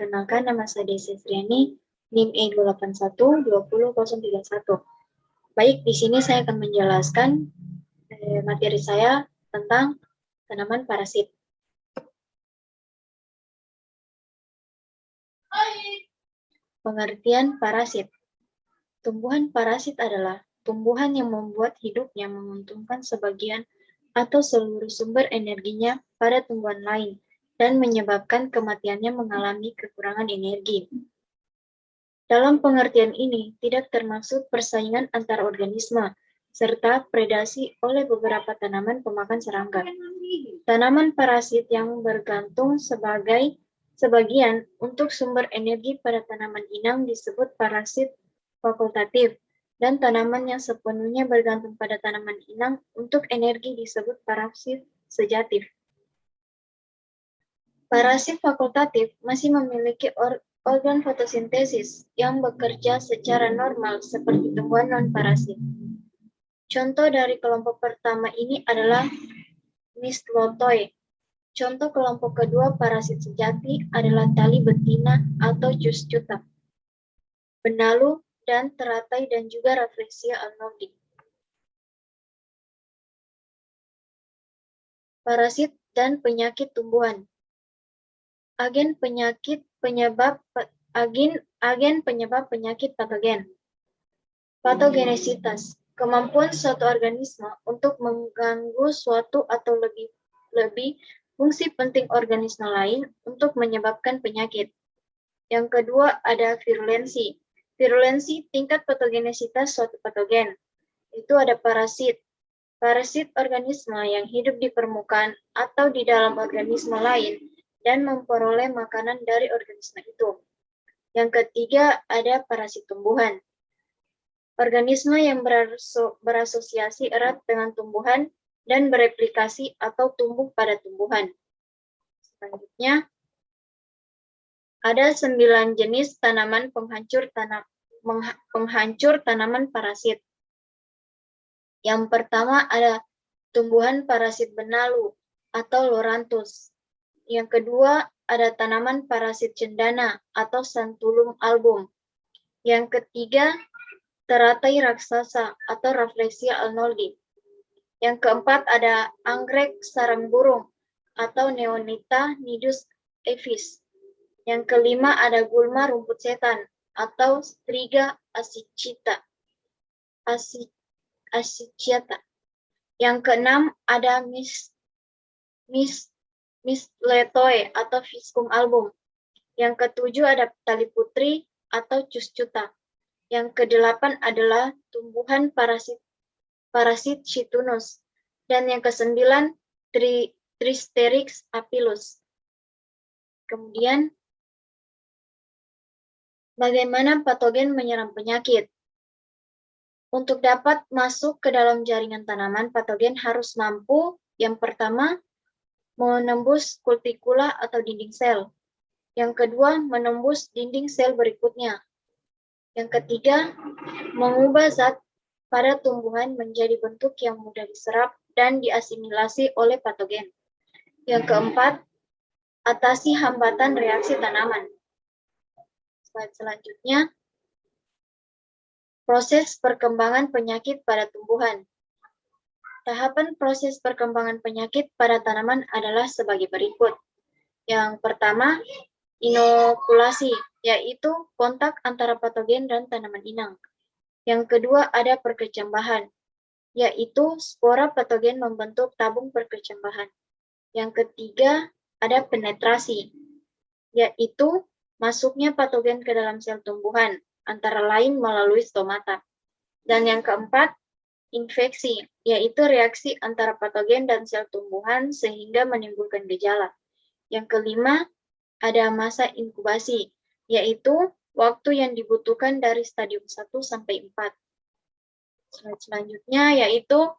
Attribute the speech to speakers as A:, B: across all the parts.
A: Perkenalkan, nama saya Desi Sriani, NIM E281-20031. Baik, di sini saya akan menjelaskan materi saya tentang tanaman parasit. Pengertian parasit. Tumbuhan parasit adalah tumbuhan yang membuat hidupnya menguntungkan sebagian atau seluruh sumber energinya pada tumbuhan lain dan menyebabkan kematiannya mengalami kekurangan energi. Dalam pengertian ini, tidak termaksud persaingan antar organisme, serta predasi oleh beberapa tanaman pemakan serangga. Tanaman parasit yang bergantung sebagian untuk sumber energi pada tanaman inang disebut parasit fakultatif, dan tanaman yang sepenuhnya bergantung pada tanaman inang untuk energi disebut parasit sejatif. Parasit fakultatif masih memiliki organ fotosintesis yang bekerja secara normal seperti tumbuhan non-parasit. Contoh dari kelompok pertama ini adalah Mistletoe. Contoh kelompok kedua parasit sejati adalah tali betina atau cuscuta, benalu, dan teratai, dan juga Rafflesia arnoldii. Parasit dan penyakit tumbuhan. Agen penyebab penyakit patogen. Patogenesitas, kemampuan suatu organisme untuk mengganggu suatu atau lebih fungsi penting organisme lain untuk menyebabkan penyakit. Yang kedua ada virulensi. Virulensi tingkat patogenesitas suatu patogen. Itu ada parasit. Parasit organisme yang hidup di permukaan atau di dalam organisme lain dan memperoleh makanan dari organisme itu. Yang ketiga ada parasit tumbuhan. Organisme yang berasosiasi erat dengan tumbuhan dan bereplikasi atau tumbuh pada tumbuhan. Selanjutnya, ada 9 jenis tanaman penghancur tanaman parasit. Yang pertama ada tumbuhan parasit benalu atau loranthus. Yang kedua ada tanaman parasit cendana atau Santullum album. Yang ketiga teratai raksasa atau Rafflesia arnoldii. Yang keempat ada anggrek sarang burung atau Neonita nidus aevis. Yang kelima ada gulma rumput setan atau Striga aciciata. Yang keenam ada Mistletoe atau Viscum album. Yang ketujuh ada tali putri atau cuscuta. Yang kedelapan adalah tumbuhan parasit chitunus. Dan yang kesembilan Tristerix apilus. Kemudian, bagaimana patogen menyerang penyakit? Untuk dapat masuk ke dalam jaringan tanaman, patogen harus mampu, yang pertama, menembus kultikula atau dinding sel. Yang kedua, menembus dinding sel berikutnya. Yang ketiga, mengubah zat pada tumbuhan menjadi bentuk yang mudah diserap dan diasimilasi oleh patogen. Yang keempat, atasi hambatan reaksi tanaman. Slide selanjutnya, proses perkembangan penyakit pada tumbuhan. Tahapan proses perkembangan penyakit pada tanaman adalah sebagai berikut. Yang pertama, inokulasi, yaitu kontak antara patogen dan tanaman inang. Yang kedua ada perkecambahan, yaitu spora patogen membentuk tabung perkecambahan. Yang ketiga ada penetrasi, yaitu masuknya patogen ke dalam sel tumbuhan, antara lain melalui stomata. Dan yang keempat, infeksi, yaitu reaksi antara patogen dan sel tumbuhan sehingga menimbulkan gejala. Yang kelima, ada masa inkubasi, yaitu waktu yang dibutuhkan dari stadium 1 sampai 4. Selanjutnya yaitu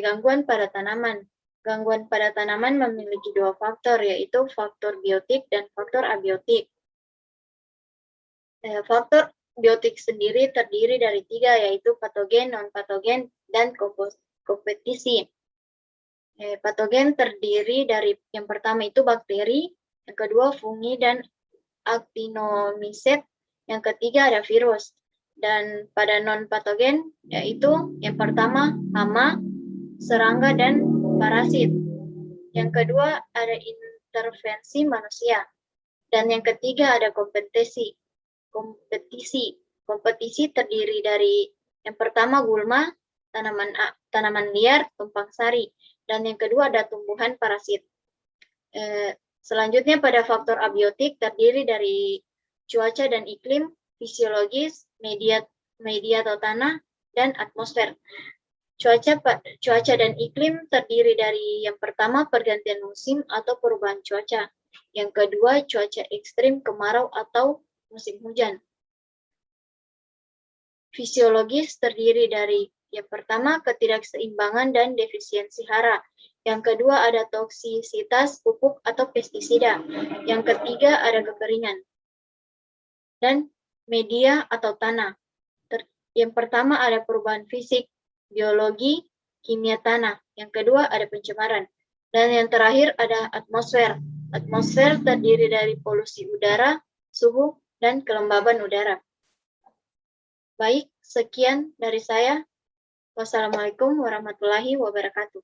A: gangguan pada tanaman. Gangguan pada tanaman memiliki dua faktor, yaitu faktor biotik dan faktor abiotik. Faktor biotik sendiri terdiri dari 3, yaitu patogen, non-patogen, dan kompetisi. Patogen terdiri dari yang pertama itu bakteri, yang kedua fungi, dan actinomycet, yang ketiga ada virus. Dan pada non-patogen yaitu yang pertama hama, serangga, dan parasit. Yang kedua ada intervensi manusia. Dan yang ketiga ada kompetisi. Kompetisi terdiri dari yang pertama gulma, tanaman liar, tumpang sari. Dan yang kedua ada tumbuhan parasit. Selanjutnya pada faktor abiotik terdiri dari cuaca dan iklim, fisiologis, media atau tanah, dan atmosfer. Cuaca dan iklim terdiri dari yang pertama pergantian musim atau perubahan cuaca. Yang kedua cuaca ekstrim, kemarau atau musim hujan. Fisiologis terdiri dari yang pertama ketidakseimbangan dan defisiensi hara. Yang kedua ada toksisitas pupuk atau pestisida. Yang ketiga ada kekeringan. Dan media atau tanah. Yang pertama ada perubahan fisik, biologi, kimia tanah. Yang kedua ada pencemaran. Dan yang terakhir ada atmosfer. Atmosfer terdiri dari polusi udara, suhu, dan kelembaban udara. Baik, sekian dari saya. Wassalamualaikum warahmatullahi wabarakatuh.